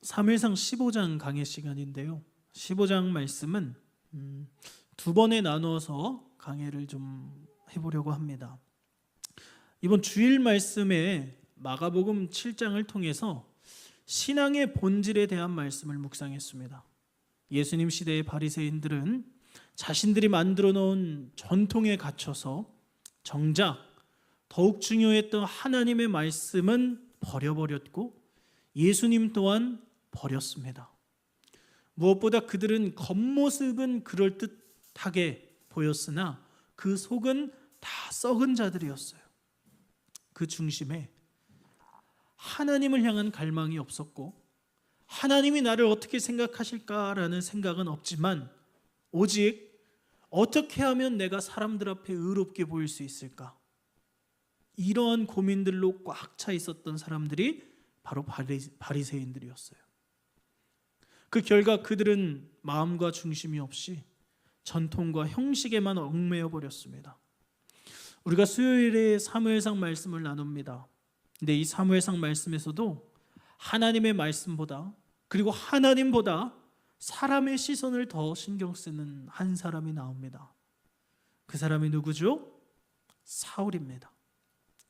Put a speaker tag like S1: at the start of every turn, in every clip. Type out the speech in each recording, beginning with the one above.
S1: 사무엘상 15장 강의 시간인데요. 15장 말씀은 두 번에 나누어서 강의를 좀 해보려고 합니다. 이번 주일 말씀에 마가복음 7장을 통해서 신앙의 본질에 대한 말씀을 묵상했습니다. 예수님 시대의 바리새인들은 자신들이 만들어 놓은 전통에 갇혀서 정작 더욱 중요했던 하나님의 말씀은 버려버렸고 예수님 또한 버렸습니다. 무엇보다 그들은 겉모습은 그럴듯하게 보였으나 그 속은 다 썩은 자들이었어요. 그 중심에 하나님을 향한 갈망이 없었고 하나님이 나를 어떻게 생각하실까라는 생각은 없지만 오직 어떻게 하면 내가 사람들 앞에 의롭게 보일 수 있을까? 이러한 고민들로 꽉 차 있었던 사람들이 바로 바리새인들이었어요. 그 결과 그들은 마음과 중심이 없이 전통과 형식에만 얽매여 버렸습니다. 우리가 수요일에 사무엘상 말씀을 나눕니다. 근데 이 사무엘상 말씀에서도 하나님의 말씀보다 그리고 하나님보다 사람의 시선을 더 신경 쓰는 한 사람이 나옵니다. 그 사람이 누구죠? 사울입니다.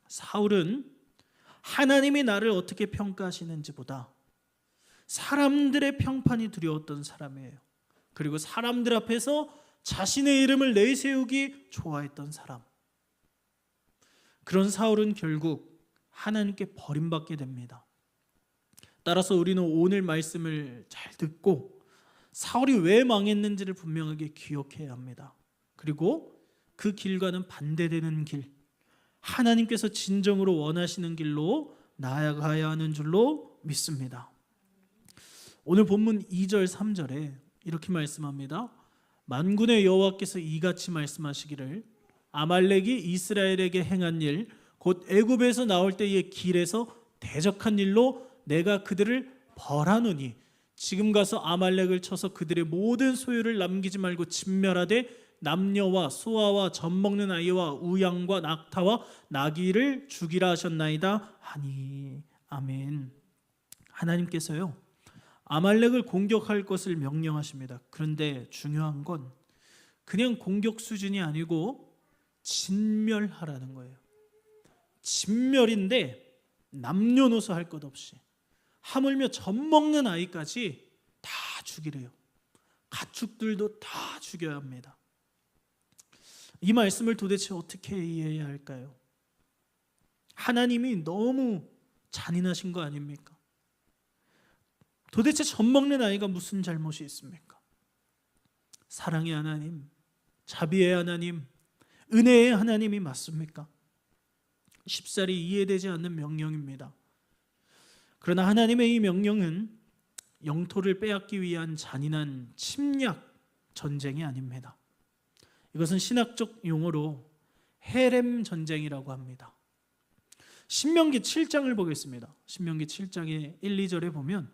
S1: 사울은 하나님이 나를 어떻게 평가하시는지보다 사람들의 평판이 두려웠던 사람이에요. 그리고 사람들 앞에서 자신의 이름을 내세우기 좋아했던 사람. 그런 사울은 결국 하나님께 버림받게 됩니다. 따라서 우리는 오늘 말씀을 잘 듣고 사울이 왜 망했는지를 분명하게 기억해야 합니다. 그리고 그 길과는 반대되는 길, 하나님께서 진정으로 원하시는 길로 나아가야 하는 줄로 믿습니다. 오늘 본문 2절 3절에 이렇게 말씀합니다. 만군의 여호와께서 이같이 말씀하시기를 아말렉이 이스라엘에게 행한 일 곧 애굽에서 나올 때의 길에서 대적한 일로 내가 그들을 벌하노니 지금 가서 아말렉을 쳐서 그들의 모든 소유를 남기지 말고 진멸하되 남녀와 소아와 젖먹는 아이와 우양과 낙타와 나귀를 죽이라 하셨나이다 하니. 아멘. 하나님께서요 아말렉을 공격할 것을 명령하십니다. 그런데 중요한 건 그냥 공격 수준이 아니고 진멸하라는 거예요. 진멸인데 남녀노소 할 것 없이 하물며 젖먹는 아이까지 다 죽이래요. 가축들도 다 죽여야 합니다. 이 말씀을 도대체 어떻게 이해해야 할까요? 하나님이 너무 잔인하신 거 아닙니까? 도대체 젖먹는 아이가 무슨 잘못이 있습니까? 사랑의 하나님, 자비의 하나님, 은혜의 하나님이 맞습니까? 쉽사리 이해되지 않는 명령입니다. 그러나 하나님의 이 명령은 영토를 빼앗기 위한 잔인한 침략 전쟁이 아닙니다. 이것은 신학적 용어로 헤렘 전쟁이라고 합니다. 신명기 7장을 보겠습니다. 신명기 7장의 1, 2절에 보면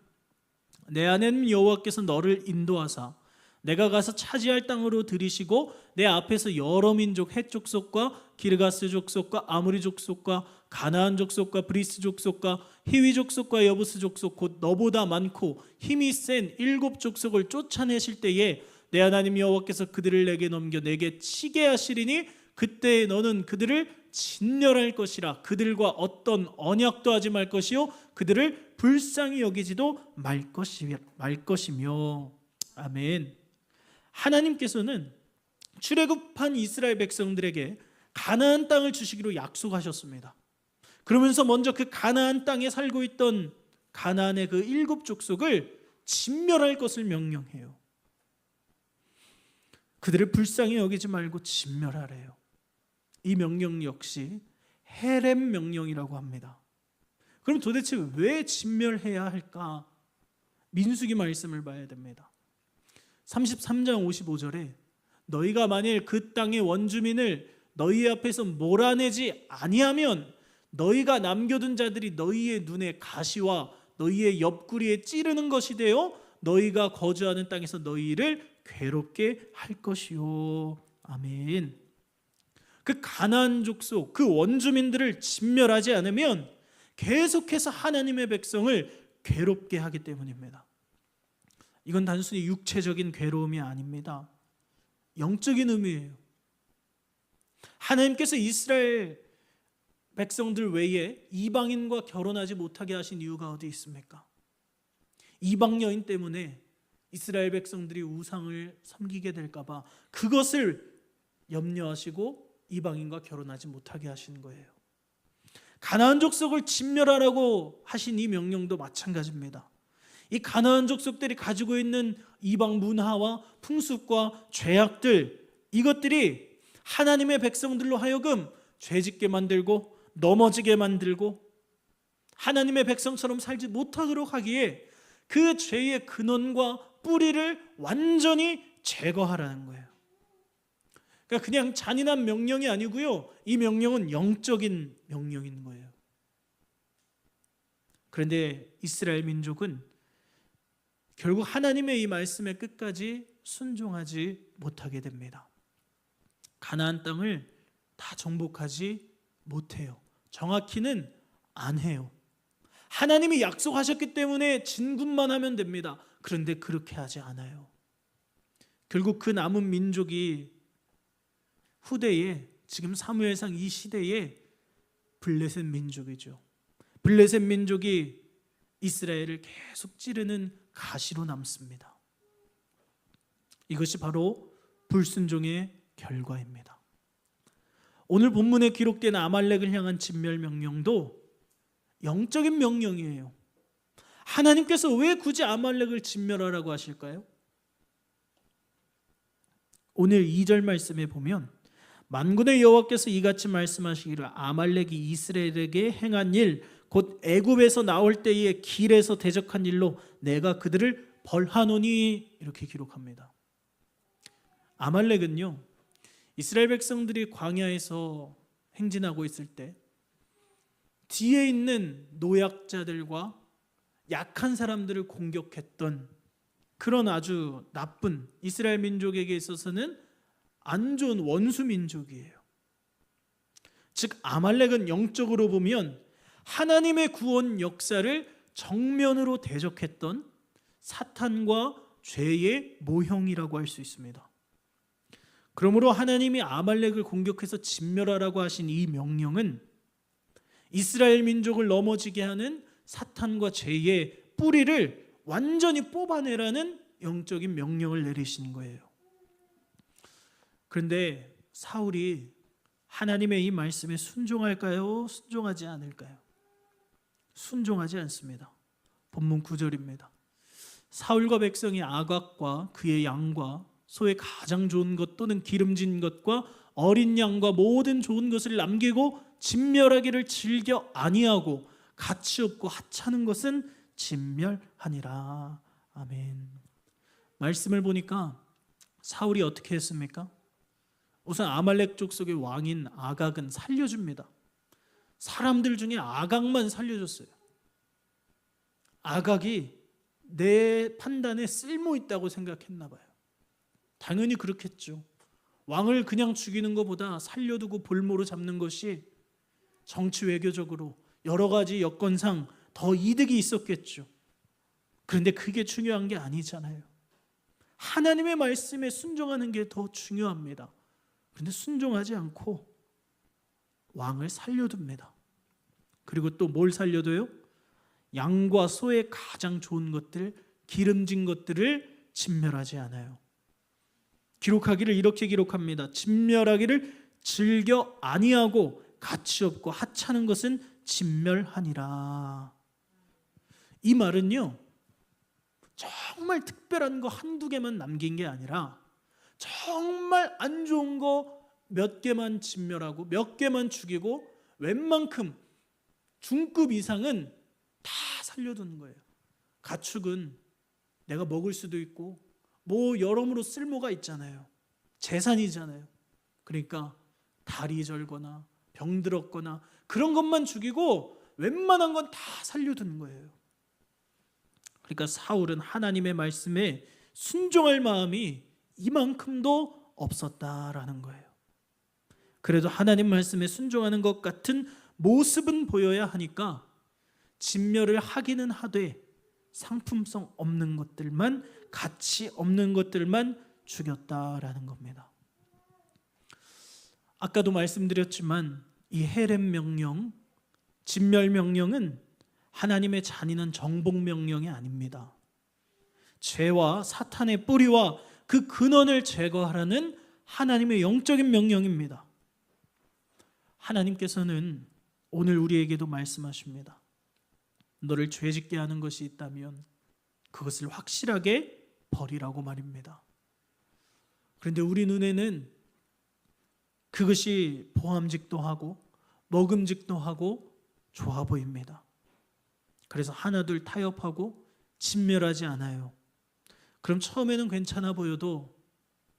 S1: 내 하나님 여호와께서 너를 인도하사 내가 가서 차지할 땅으로 들이시고 내 앞에서 여러 민족 헷 족속과 기르가스 족속과 아모리 족속과 가나안 족속과 브리스 족속과 히위 족속과 여부스 족속 곧 너보다 많고 힘이 센 7 족속을 쫓아내실 때에 내 하나님 여호와께서 그들을 내게 넘겨 내게 치게 하시리니 그때 너는 그들을 진멸할 것이라. 그들과 어떤 언약도 하지 말 것이요 그들을 불쌍히 여기지도 말 것이며. 아멘. 하나님께서는 출애굽한 이스라엘 백성들에게 가나안 땅을 주시기로 약속하셨습니다. 그러면서 먼저 그 가나안 땅에 살고 있던 가나안의 그 7 족속을 진멸할 것을 명령해요. 그들을 불쌍히 여기지 말고 진멸하래요. 이 명령 역시 헤렘 명령이라고 합니다. 그럼 도대체 왜 진멸해야 할까? 민수기 말씀을 봐야 됩니다. 33장 55절에 너희가 만일 그 땅의 원주민을 너희 앞에서 몰아내지 아니하면 너희가 남겨둔 자들이 너희의 눈에 가시와 너희의 옆구리에 찌르는 것이 되어 너희가 거주하는 땅에서 너희를 괴롭게 할 것이요. 아멘. 그 가나안 족속, 그 원주민들을 진멸하지 않으면 계속해서 하나님의 백성을 괴롭게 하기 때문입니다. 이건 단순히 육체적인 괴로움이 아닙니다. 영적인 의미예요. 하나님께서 이스라엘 백성들 외에 이방인과 결혼하지 못하게 하신 이유가 어디 있습니까? 이방 여인 때문에 이스라엘 백성들이 우상을 섬기게 될까 봐 그것을 염려하시고 이방인과 결혼하지 못하게 하신 거예요. 가나안 족속을 진멸하라고 하신 이 명령도 마찬가지입니다. 이 가나안 족속들이 가지고 있는 이방 문화와 풍습과 죄악들, 이것들이 하나님의 백성들로 하여금 죄짓게 만들고 넘어지게 만들고 하나님의 백성처럼 살지 못하도록 하기에 그 죄의 근원과 뿌리를 완전히 제거하라는 거예요. 그러니까 그냥 잔인한 명령이 아니고요, 이 명령은 영적인 명령인 거예요. 그런데 이스라엘 민족은 결국 하나님의 이 말씀에 끝까지 순종하지 못하게 됩니다. 가나안 땅을 다 정복하지 못해요. 정확히는 안 해요. 하나님이 약속하셨기 때문에 진군만 하면 됩니다. 그런데 그렇게 하지 않아요. 결국 그 남은 민족이 후대에, 지금 사무엘상 이 시대에 블레셋 민족이죠. 블레셋 민족이 이스라엘을 계속 찌르는 가시로 남습니다. 이것이 바로 불순종의 결과입니다. 오늘 본문에 기록된 아말렉을 향한 진멸 명령도 영적인 명령이에요. 하나님께서 왜 굳이 아말렉을 진멸하라고 하실까요? 오늘 2절 말씀에 보면 만군의 여호와께서 이같이 말씀하시기를 아말렉이 이스라엘에게 행한 일 곧 애굽에서 나올 때의 길에서 대적한 일로 내가 그들을 벌하노니, 이렇게 기록합니다. 아말렉은요, 이스라엘 백성들이 광야에서 행진하고 있을 때 뒤에 있는 노약자들과 약한 사람들을 공격했던 그런 아주 나쁜, 이스라엘 민족에게 있어서는 안 좋은 원수 민족이에요. 즉 아말렉은 영적으로 보면 하나님의 구원 역사를 정면으로 대적했던 사탄과 죄의 모형이라고 할 수 있습니다. 그러므로 하나님이 아말렉을 공격해서 진멸하라고 하신 이 명령은 이스라엘 민족을 넘어지게 하는 사탄과 죄의 뿌리를 완전히 뽑아내라는 영적인 명령을 내리신 거예요. 그런데 사울이 하나님의 이 말씀에 순종할까요? 순종하지 않을까요? 순종하지 않습니다. 본문 9절입니다. 사울과 백성이 아각과 그의 양과 소의 가장 좋은 것 또는 기름진 것과 어린 양과 모든 좋은 것을 남기고 진멸하기를 즐겨 아니하고 가치 없고 하찮은 것은 진멸하니라. 아멘. 말씀을 보니까 사울이 어떻게 했습니까? 우선 아말렉 족속의 왕인 아각은 살려줍니다. 사람들 중에 아각만 살려줬어요. 아각이 내 판단에 쓸모 있다고 생각했나 봐요. 당연히 그렇겠죠. 왕을 그냥 죽이는 것보다 살려두고 볼모로 잡는 것이 정치 외교적으로 여러 가지 여건상 더 이득이 있었겠죠. 그런데 그게 중요한 게 아니잖아요. 하나님의 말씀에 순종하는 게 더 중요합니다. 그런데 순종하지 않고 왕을 살려둡니다. 그리고 또 뭘 살려둬요? 양과 소의 가장 좋은 것들, 기름진 것들을 진멸하지 않아요. 기록하기를 이렇게 기록합니다. 진멸하기를 즐겨 아니하고 가치 없고 하찮은 것은 진멸하니라. 이 말은요, 정말 특별한 거 한두 개만 남긴 게 아니라 정말 안 좋은 거 몇 개만 진멸하고 몇 개만 죽이고 웬만큼 중급 이상은 다 살려두는 거예요. 가축은 내가 먹을 수도 있고 뭐 여러모로 쓸모가 있잖아요. 재산이잖아요. 그러니까 다리 절거나 병들었거나 그런 것만 죽이고 웬만한 건 다 살려두는 거예요. 그러니까 사울은 하나님의 말씀에 순종할 마음이 이만큼도 없었다라는 거예요. 그래도 하나님 말씀에 순종하는 것 같은 모습은 보여야 하니까 진멸을 하기는 하되 상품성 없는 것들만, 가치 없는 것들만 죽였다라는 겁니다. 아까도 말씀드렸지만 이 헤렘 명령, 진멸 명령은 하나님의 잔인한 정복 명령이 아닙니다. 죄와 사탄의 뿌리와 그 근원을 제거하라는 하나님의 영적인 명령입니다. 하나님께서는 오늘 우리에게도 말씀하십니다. 너를 죄짓게 하는 것이 있다면 그것을 확실하게 버리라고 말입니다. 그런데 우리 눈에는 그것이 보암직도 하고 먹음직도 하고 좋아 보입니다. 그래서 하나둘 타협하고 진멸하지 않아요. 그럼 처음에는 괜찮아 보여도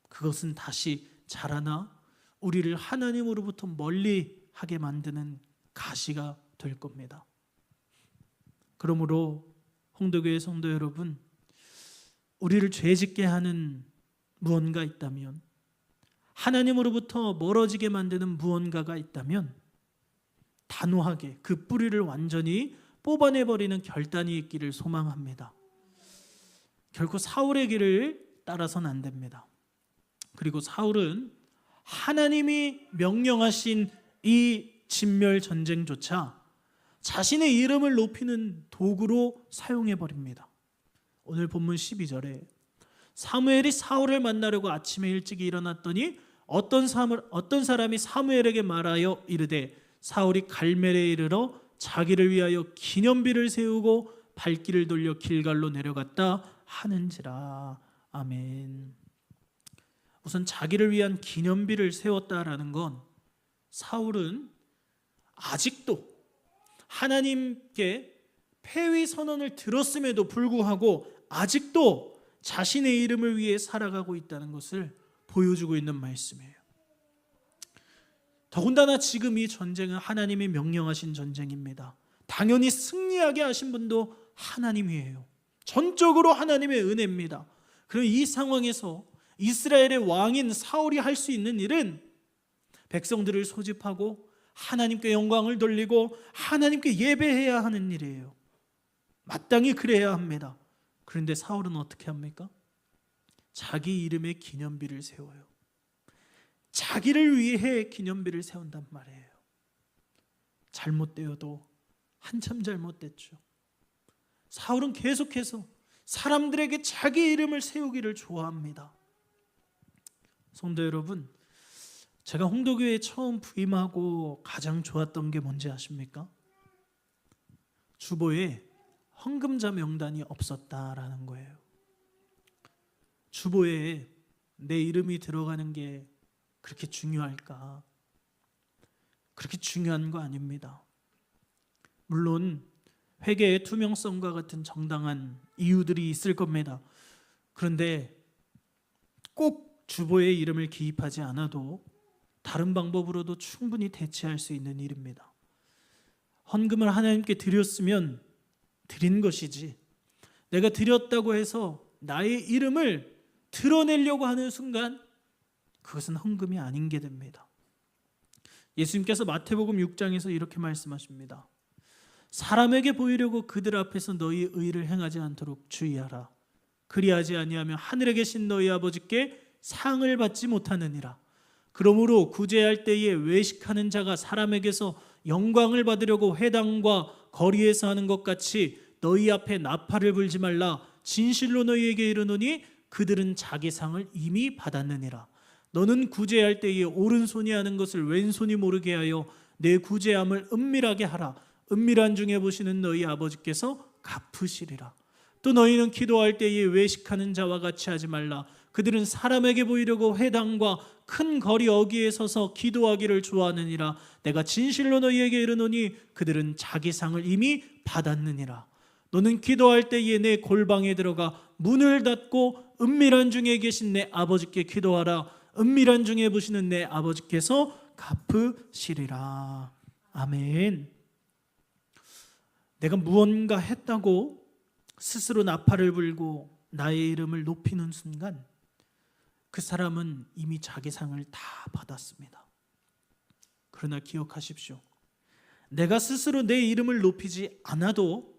S1: 그것은 다시 자라나 우리를 하나님으로부터 멀리 하게 만드는 가시가 될 겁니다. 그러므로 홍도교회 성도 여러분, 우리를 죄짓게 하는 무언가 있다면, 하나님으로부터 멀어지게 만드는 무언가가 있다면 단호하게 그 뿌리를 완전히 뽑아내버리는 결단이 있기를 소망합니다. 결코 사울의 길을 따라서는 안 됩니다. 그리고 사울은 하나님이 명령하신 이 진멸 전쟁조차 자신의 이름을 높이는 도구로 사용해버립니다. 오늘 본문 12절에 사무엘이 사울을 만나려고 아침에 일찍 일어났더니 어떤 사람이 사무엘에게 말하여 이르되 사울이 갈멜에 이르러 자기를 위하여 기념비를 세우고 발길을 돌려 길갈로 내려갔다 하는지라. 아멘. 우선 자기를 위한 기념비를 세웠다라는 건 사울은 아직도 하나님께 폐위 선언을 들었음에도 불구하고 아직도 자신의 이름을 위해 살아가고 있다는 것을 보여주고 있는 말씀이에요. 더군다나 지금 이 전쟁은 하나님이 명령하신 전쟁입니다. 당연히 승리하게 하신 분도 하나님이에요. 전적으로 하나님의 은혜입니다. 그럼 이 상황에서 이스라엘의 왕인 사울이 할 수 있는 일은 백성들을 소집하고 하나님께 영광을 돌리고 하나님께 예배해야 하는 일이에요. 마땅히 그래야 합니다. 그런데 사울은 어떻게 합니까? 자기 이름의 기념비를 세워요. 자기를 위해 기념비를 세운단 말이에요. 잘못되어도 한참 잘못됐죠. 사울은 계속해서 사람들에게 자기 이름을 세우기를 좋아합니다. 성도 여러분, 제가 홍도교회에 처음 부임하고 가장 좋았던 게 뭔지 아십니까? 주보에 헌금자 명단이 없었다라는 거예요. 주보에 내 이름이 들어가는 게 그렇게 중요할까? 그렇게 중요한 거 아닙니다. 물론 회계의 투명성과 같은 정당한 이유들이 있을 겁니다. 그런데 꼭 주보에 이름을 기입하지 않아도 다른 방법으로도 충분히 대체할 수 있는 일입니다. 헌금을 하나님께 드렸으면 드린 것이지, 내가 드렸다고 해서 나의 이름을 드러내려고 하는 순간 그것은 헌금이 아닌 게 됩니다. 예수님께서 마태복음 6장에서 이렇게 말씀하십니다. 사람에게 보이려고 그들 앞에서 너희 의를 행하지 않도록 주의하라. 그리하지 아니하면 하늘에 계신 너희 아버지께 상을 받지 못하느니라. 그러므로 구제할 때에 외식하는 자가 사람에게서 영광을 받으려고 회당과 거리에서 하는 것 같이 너희 앞에 나팔을 불지 말라. 진실로 너희에게 이르노니 그들은 자기 상을 이미 받았느니라. 너는 구제할 때에 오른손이 하는 것을 왼손이 모르게 하여 내 구제함을 은밀하게 하라. 은밀한 중에 보시는 너희 아버지께서 갚으시리라. 또 너희는 기도할 때에 외식하는 자와 같이 하지 말라. 그들은 사람에게 보이려고 회당과 큰 거리 어귀에 서서 기도하기를 좋아하느니라. 내가 진실로 너희에게 이르노니 그들은 자기 상을 이미 받았느니라. 너는 기도할 때에 내 골방에 들어가 문을 닫고 은밀한 중에 계신 내 아버지께 기도하라. 은밀한 중에 보시는 내 아버지께서 갚으시리라. 아멘. 내가 무언가 했다고 스스로 나팔을 불고 나의 이름을 높이는 순간 그 사람은 이미 자기 상을 다 받았습니다. 그러나 기억하십시오. 내가 스스로 내 이름을 높이지 않아도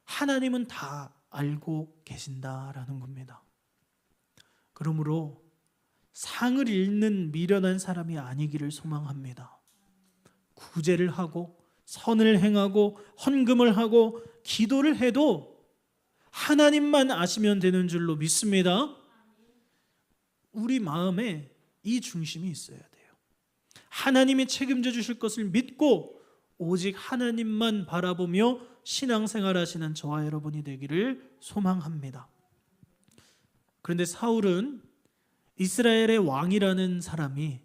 S1: 하나님은 다 알고 계신다라는 겁니다. 그러므로 상을 잃는 미련한 사람이 아니기를 소망합니다. 구제를 하고 선을 행하고 헌금을 하고 기도를 해도 하나님만 아시면 되는 줄로 믿습니다. 우리 마음에 이 중심이 있어야 돼요. 하나님이 책임져 주실 것을 믿고 오직 하나님만 바라보며 신앙생활 하시는 저와 여러분이 되기를 소망합니다. 그런데 사울은 이스라엘의 왕이라는 사람이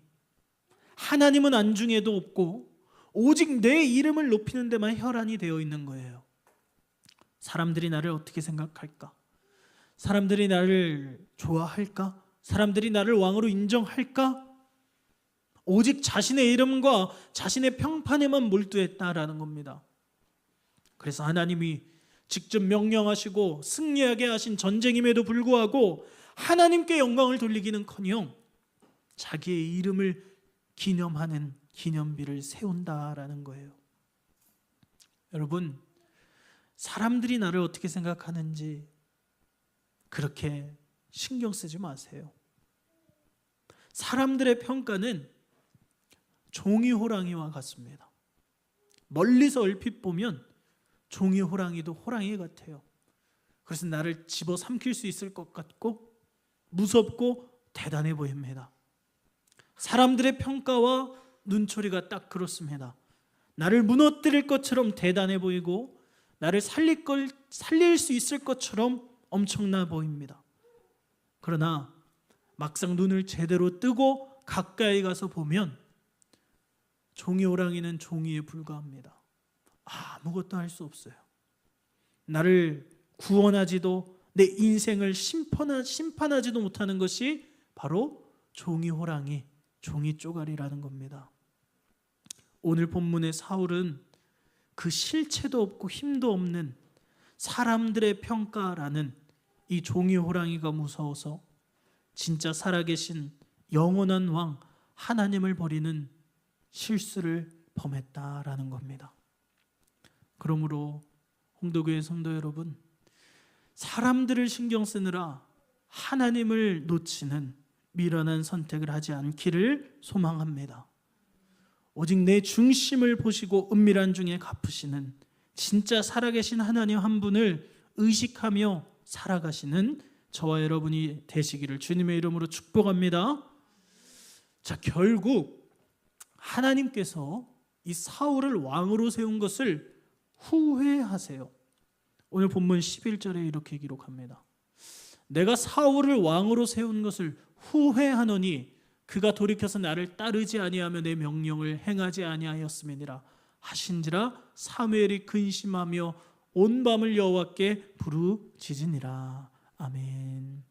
S1: 하나님은 안중에도 없고 오직 내 이름을 높이는 데만 혈안이 되어 있는 거예요. 사람들이 나를 어떻게 생각할까? 사람들이 나를 좋아할까? 사람들이 나를 왕으로 인정할까? 오직 자신의 이름과 자신의 평판에만 몰두했다라는 겁니다. 그래서 하나님이 직접 명령하시고 승리하게 하신 전쟁임에도 불구하고 하나님께 영광을 돌리기는커녕 자기의 이름을 기념하는 기념비를 세운다라는 거예요. 여러분, 사람들이 나를 어떻게 생각하는지 그렇게 신경 쓰지 마세요. 사람들의 평가는 종이 호랑이와 같습니다. 멀리서 얼핏 보면 종이 호랑이도 호랑이 같아요. 그래서 나를 집어삼킬 수 있을 것 같고 무섭고 대단해 보입니다. 사람들의 평가와 눈초리가 딱 그렇습니다. 나를 무너뜨릴 것처럼 대단해 보이고 나를 살릴 수 있을 것처럼 엄청나 보입니다. 그러나 막상 눈을 제대로 뜨고 가까이 가서 보면 종이 호랑이는 종이에 불과합니다. 아무것도 할 수 없어요. 나를 구원하지도 내 인생을 심판하지도 못하는 것이 바로 종이 호랑이, 종이 쪼가리라는 겁니다. 오늘 본문의 사울은 그 실체도 없고 힘도 없는 사람들의 평가라는 이 종이 호랑이가 무서워서 진짜 살아계신 영원한 왕 하나님을 버리는 실수를 범했다라는 겁니다. 그러므로 홍도교회 성도 여러분, 사람들을 신경 쓰느라 하나님을 놓치는 미련한 선택을 하지 않기를 소망합니다. 오직 내 중심을 보시고 은밀한 중에 갚으시는 진짜 살아계신 하나님 한 분을 의식하며 살아가시는 저와 여러분이 되시기를 주님의 이름으로 축복합니다. 자, 결국 하나님께서 이 사울을 왕으로 세운 것을 후회하세요. 오늘 본문 11절에 이렇게 기록합니다. 내가 사울을 왕으로 세운 것을 후회하노니 그가 돌이켜서 나를 따르지 아니하며 내 명령을 행하지 아니하였음이니라 하신지라 사무엘이 근심하며 온 밤을 여호와께 부르짖으니라. 아멘.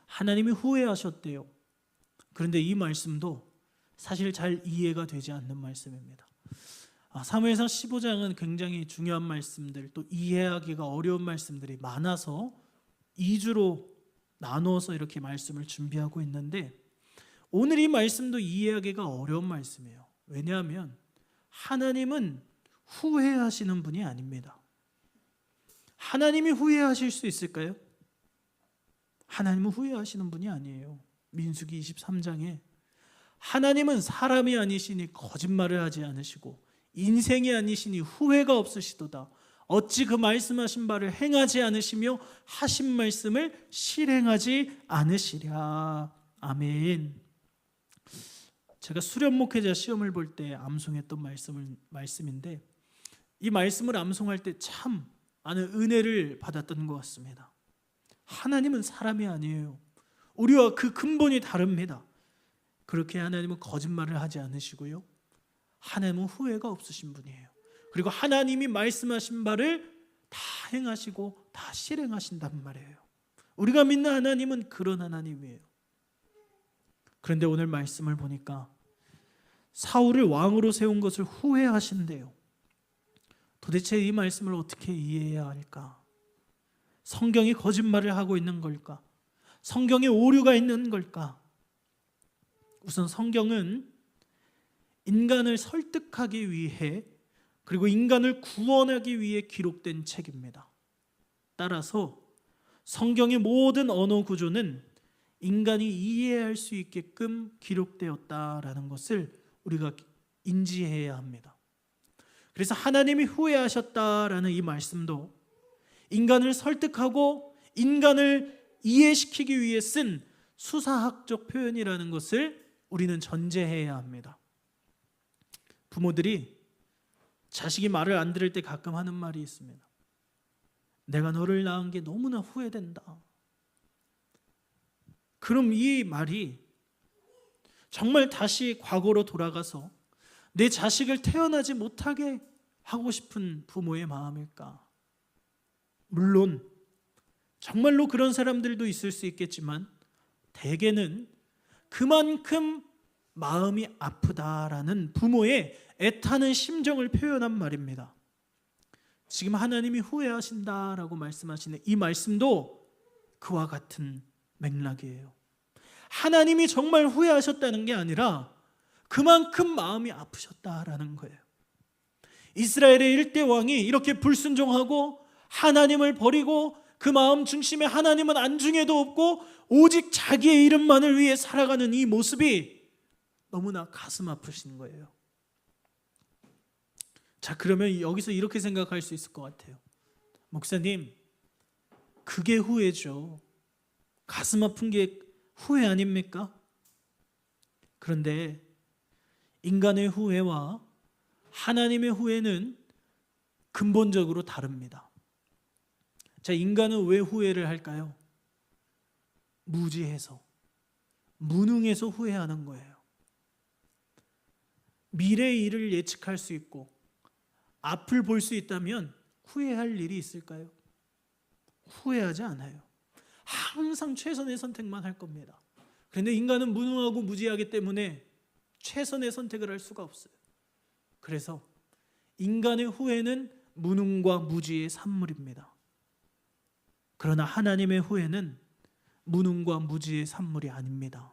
S1: 하나님이 후회하셨대요. 그런데 이 말씀도 사실 잘 이해가 되지 않는 말씀입니다. 사무엘상 15장은 굉장히 중요한 말씀들, 또 이해하기가 어려운 말씀들이 많아서 2주로 나누어서 이렇게 말씀을 준비하고 있는데 오늘 이 말씀도 이해하기가 어려운 말씀이에요. 왜냐하면 하나님은 후회하시는 분이 아닙니다. 하나님이 후회하실 수 있을까요? 하나님은 후회하시는 분이 아니에요. 민수기 23장에 하나님은 사람이 아니시니 거짓말을 하지 않으시고 인생이 아니시니 후회가 없으시도다. 어찌 그 말씀하신 바를 행하지 않으시며 하신 말씀을 실행하지 않으시랴. 아멘. 제가 수련 목회자 시험을 볼 때 암송했던 말씀인데 이 말씀을 암송할 때 참 많은 은혜를 받았던 것 같습니다. 하나님은 사람이 아니에요. 우리와 그 근본이 다릅니다. 그렇게 하나님은 거짓말을 하지 않으시고요. 하나님은 후회가 없으신 분이에요. 그리고 하나님이 말씀하신 바를 다 행하시고 다 실행하신단 말이에요. 우리가 믿는 하나님은 그런 하나님이에요. 그런데 오늘 말씀을 보니까 사울을 왕으로 세운 것을 후회하신대요. 도대체 이 말씀을 어떻게 이해해야 할까? 성경이 거짓말을 하고 있는 걸까? 성경에 오류가 있는 걸까? 우선 성경은 인간을 설득하기 위해 그리고 인간을 구원하기 위해 기록된 책입니다. 따라서 성경의 모든 언어 구조는 인간이 이해할 수 있게끔 기록되었다라는 것을 우리가 인지해야 합니다. 그래서 하나님이 후회하셨다라는 이 말씀도 인간을 설득하고 인간을 이해시키기 위해 쓴 수사학적 표현이라는 것을 우리는 전제해야 합니다. 부모들이 자식이 말을 안 들을 때 가끔 하는 말이 있습니다. 내가 너를 낳은 게 너무나 후회된다. 그럼 이 말이 정말 다시 과거로 돌아가서 내 자식을 태어나지 못하게 하고 싶은 부모의 마음일까? 물론 정말로 그런 사람들도 있을 수 있겠지만 대개는 그만큼 마음이 아프다라는 부모의 애타는 심정을 표현한 말입니다. 지금 하나님이 후회하신다라고 말씀하시는 이 말씀도 그와 같은 맥락이에요. 하나님이 정말 후회하셨다는 게 아니라 그만큼 마음이 아프셨다라는 거예요. 이스라엘의 일대 왕이 이렇게 불순종하고 하나님을 버리고 그 마음 중심에 하나님은 안중에도 없고 오직 자기의 이름만을 위해 살아가는 이 모습이 너무나 가슴 아프신 거예요. 자, 그러면 여기서 이렇게 생각할 수 있을 것 같아요. 목사님, 그게 후회죠. 가슴 아픈 게 후회 아닙니까? 그런데 인간의 후회와 하나님의 후회는 근본적으로 다릅니다. 자, 인간은 왜 후회를 할까요? 무지해서, 무능해서 후회하는 거예요. 미래의 일을 예측할 수 있고 앞을 볼 수 있다면 후회할 일이 있을까요? 후회하지 않아요. 항상 최선의 선택만 할 겁니다. 그런데 인간은 무능하고 무지하기 때문에 최선의 선택을 할 수가 없어요. 그래서 인간의 후회는 무능과 무지의 산물입니다. 그러나 하나님의 후회는 무능과 무지의 산물이 아닙니다.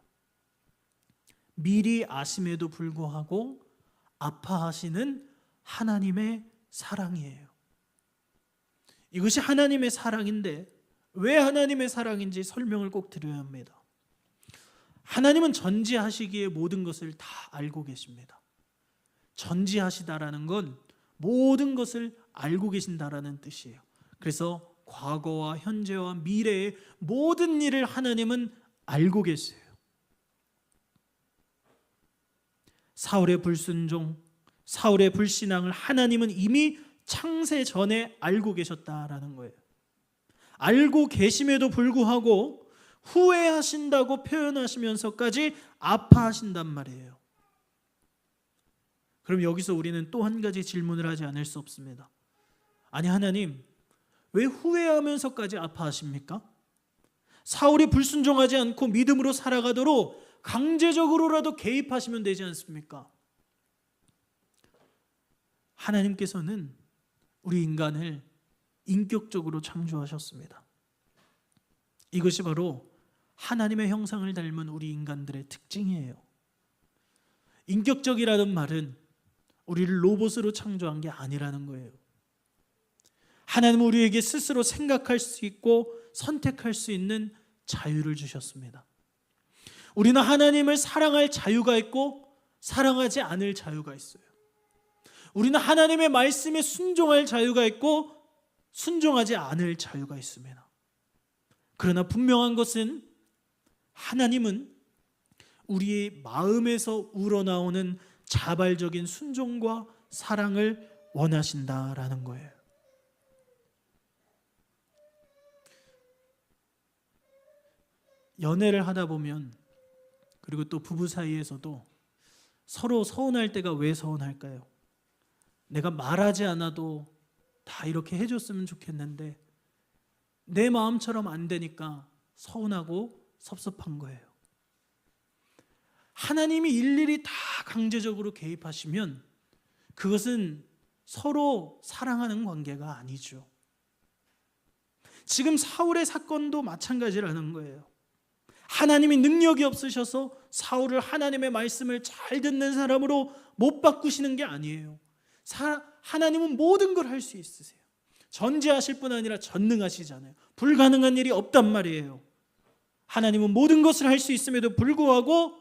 S1: 미리 아심에도 불구하고 아파하시는 하나님의 사랑이에요. 이것이 하나님의 사랑인데 왜 하나님의 사랑인지 설명을 꼭 드려야 합니다. 하나님은 전지하시기에 모든 것을 다 알고 계십니다. 전지하시다라는 건 모든 것을 알고 계신다라는 뜻이에요. 그래서 과거와 현재와 미래의 모든 일을 하나님은 알고 계세요. 사울의 불순종, 사울의 불신앙을 하나님은 이미 창세 전에 알고 계셨다라는 거예요. 알고 계심에도 불구하고 후회하신다고 표현하시면서까지 아파하신단 말이에요. 그럼 여기서 우리는 또 한 가지 질문을 하지 않을 수 없습니다. 아니, 하나님, 왜 후회하면서까지 아파하십니까? 사울이 불순종하지 않고 믿음으로 살아가도록 강제적으로라도 개입하시면 되지 않습니까? 하나님께서는 우리 인간을 인격적으로 창조하셨습니다. 이것이 바로 하나님의 형상을 닮은 우리 인간들의 특징이에요. 인격적이라는 말은 우리를 로봇으로 창조한 게 아니라는 거예요. 하나님은 우리에게 스스로 생각할 수 있고 선택할 수 있는 자유를 주셨습니다. 우리는 하나님을 사랑할 자유가 있고 사랑하지 않을 자유가 있어요. 우리는 하나님의 말씀에 순종할 자유가 있고 순종하지 않을 자유가 있습니다. 그러나 분명한 것은 하나님은 우리의 마음에서 우러나오는 자발적인 순종과 사랑을 원하신다라는 거예요. 연애를 하다 보면, 그리고 또 부부 사이에서도 서로 서운할 때가 왜 서운할까요? 내가 말하지 않아도 다 이렇게 해줬으면 좋겠는데 내 마음처럼 안 되니까 서운하고 섭섭한 거예요. 하나님이 일일이 다 강제적으로 개입하시면 그것은 서로 사랑하는 관계가 아니죠. 지금 사울의 사건도 마찬가지라는 거예요. 하나님이 능력이 없으셔서 사울을 하나님의 말씀을 잘 듣는 사람으로 못 바꾸시는 게 아니에요. 하나님은 모든 걸 할 수 있으세요. 전지하실 뿐 아니라 전능하시잖아요. 불가능한 일이 없단 말이에요. 하나님은 모든 것을 할 수 있음에도 불구하고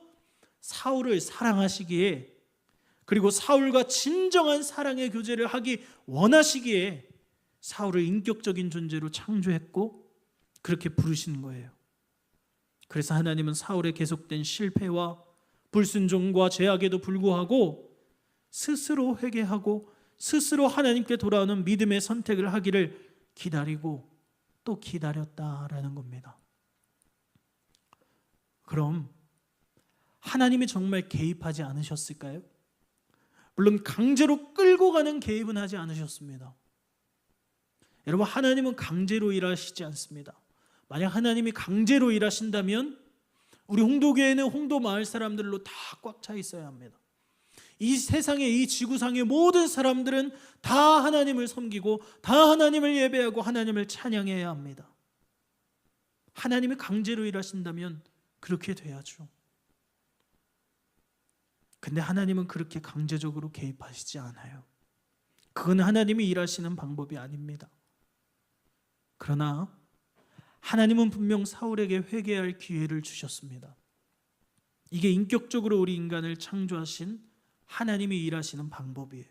S1: 사울을 사랑하시기에, 그리고 사울과 진정한 사랑의 교제를 하기 원하시기에 사울을 인격적인 존재로 창조했고 그렇게 부르신 거예요. 그래서 하나님은 사울의 계속된 실패와 불순종과 죄악에도 불구하고 스스로 회개하고 스스로 하나님께 돌아오는 믿음의 선택을 하기를 기다리고 또 기다렸다라는 겁니다. 그럼 하나님이 정말 개입하지 않으셨을까요? 물론 강제로 끌고 가는 개입은 하지 않으셨습니다. 여러분, 하나님은 강제로 일하시지 않습니다. 만약 하나님이 강제로 일하신다면 우리 홍도교회는 홍도 마을 사람들로 다 꽉 차 있어야 합니다. 이 세상의 이 지구상의 모든 사람들은 다 하나님을 섬기고 다 하나님을 예배하고 하나님을 찬양해야 합니다. 하나님이 강제로 일하신다면 그렇게 돼야죠. 근데 하나님은 그렇게 강제적으로 개입하시지 않아요. 그건 하나님이 일하시는 방법이 아닙니다. 그러나 하나님은 분명 사울에게 회개할 기회를 주셨습니다. 이게 인격적으로 우리 인간을 창조하신 하나님이 일하시는 방법이에요.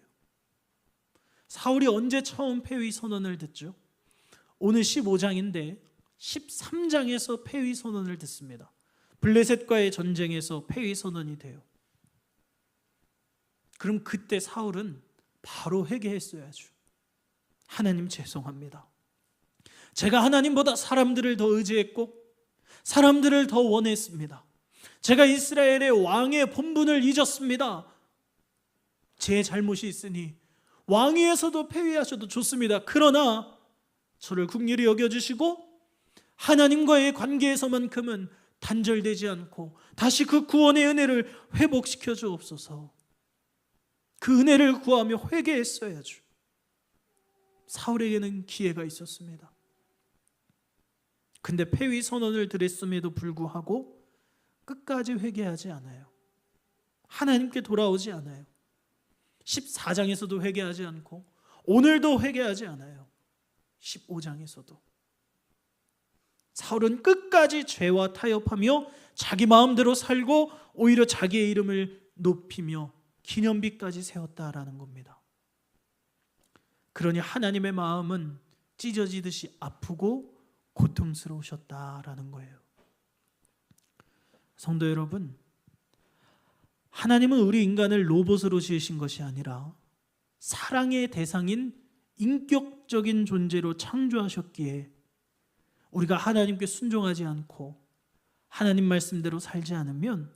S1: 사울이 언제 처음 폐위 선언을 듣죠? 오늘 15장인데 13장에서 폐위 선언을 듣습니다. 블레셋과의 전쟁에서 폐위 선언이 돼요. 그럼 그때 사울은 바로 회개했어야죠. 하나님 죄송합니다. 제가 하나님보다 사람들을 더 의지했고 사람들을 더 원했습니다. 제가 이스라엘의 왕의 본분을 잊었습니다. 제 잘못이 있으니 왕위에서도 폐위하셔도 좋습니다. 그러나 저를 긍휼히 여겨주시고 하나님과의 관계에서만큼은 단절되지 않고 다시 그 구원의 은혜를 회복시켜 주옵소서. 그 은혜를 구하며 회개했어야죠. 사울에게는 기회가 있었습니다. 근데 폐위 선언을 드렸음에도 불구하고 끝까지 회개하지 않아요. 하나님께 돌아오지 않아요. 14장에서도 회개하지 않고 오늘도 회개하지 않아요. 15장에서도 사울은 끝까지 죄와 타협하며 자기 마음대로 살고 오히려 자기의 이름을 높이며 기념비까지 세웠다라는 겁니다. 그러니 하나님의 마음은 찢어지듯이 아프고 고통스러우셨다라는 거예요. 성도 여러분, 하나님은 우리 인간을 로봇으로 지으신 것이 아니라 사랑의 대상인 인격적인 존재로 창조하셨기에 우리가 하나님께 순종하지 않고 하나님 말씀대로 살지 않으면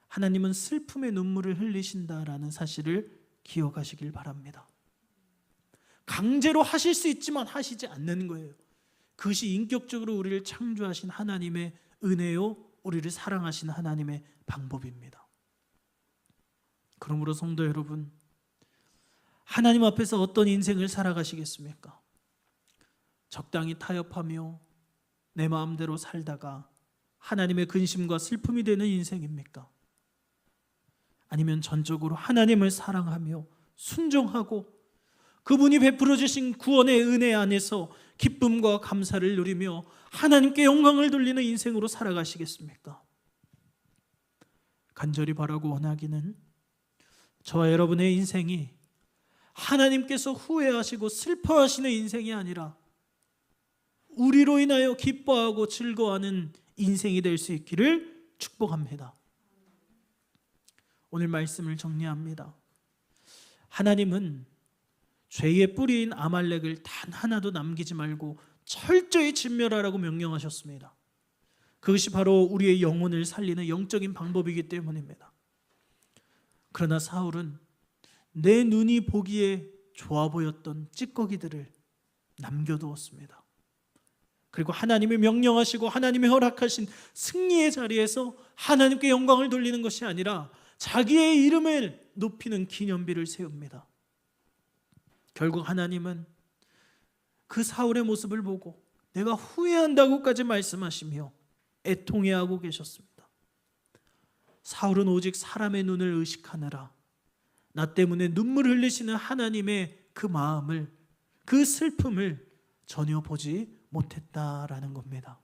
S1: 하나님은 슬픔의 눈물을 흘리신다라는 사실을 기억하시길 바랍니다. 강제로 하실 수 있지만 하시지 않는 거예요. 그것이 인격적으로 우리를 창조하신 하나님의 은혜요, 우리를 사랑하신 하나님의 방법입니다. 그러므로 성도 여러분, 하나님 앞에서 어떤 인생을 살아가시겠습니까? 적당히 타협하며 내 마음대로 살다가 하나님의 근심과 슬픔이 되는 인생입니까? 아니면 전적으로 하나님을 사랑하며 순종하고 그분이 베풀어 주신 구원의 은혜 안에서 기쁨과 감사를 누리며 하나님께 영광을 돌리는 인생으로 살아가시겠습니까? 간절히 바라고 원하기는 저와 여러분의 인생이 하나님께서 후회하시고 슬퍼하시는 인생이 아니라 우리로 인하여 기뻐하고 즐거워하는 인생이 될 수 있기를 축복합니다. 오늘 말씀을 정리합니다. 하나님은 죄의 뿌리인 아말렉을 단 하나도 남기지 말고 철저히 진멸하라고 명령하셨습니다. 그것이 바로 우리의 영혼을 살리는 영적인 방법이기 때문입니다. 그러나 사울은 내 눈이 보기에 좋아 보였던 찌꺼기들을 남겨두었습니다. 그리고 하나님이 명령하시고 하나님이 허락하신 승리의 자리에서 하나님께 영광을 돌리는 것이 아니라 자기의 이름을 높이는 기념비를 세웁니다. 결국 하나님은 그 사울의 모습을 보고 내가 후회한다고까지 말씀하시며 애통해하고 계셨습니다. 사울은 오직 사람의 눈을 의식하느라 나 때문에 눈물 흘리시는 하나님의 그 마음을, 그 슬픔을 전혀 보지 못했다라는 겁니다.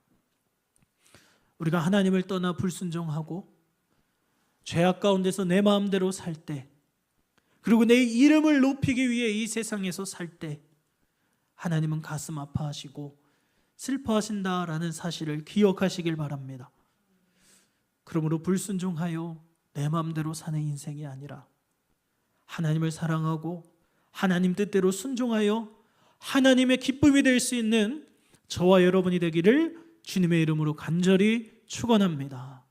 S1: 우리가 하나님을 떠나 불순종하고 죄악 가운데서 내 마음대로 살 때, 그리고 내 이름을 높이기 위해 이 세상에서 살 때 하나님은 가슴 아파하시고 슬퍼하신다라는 사실을 기억하시길 바랍니다. 그러므로 불순종하여 내 마음대로 사는 인생이 아니라 하나님을 사랑하고 하나님 뜻대로 순종하여 하나님의 기쁨이 될 수 있는 저와 여러분이 되기를 주님의 이름으로 간절히 축원합니다.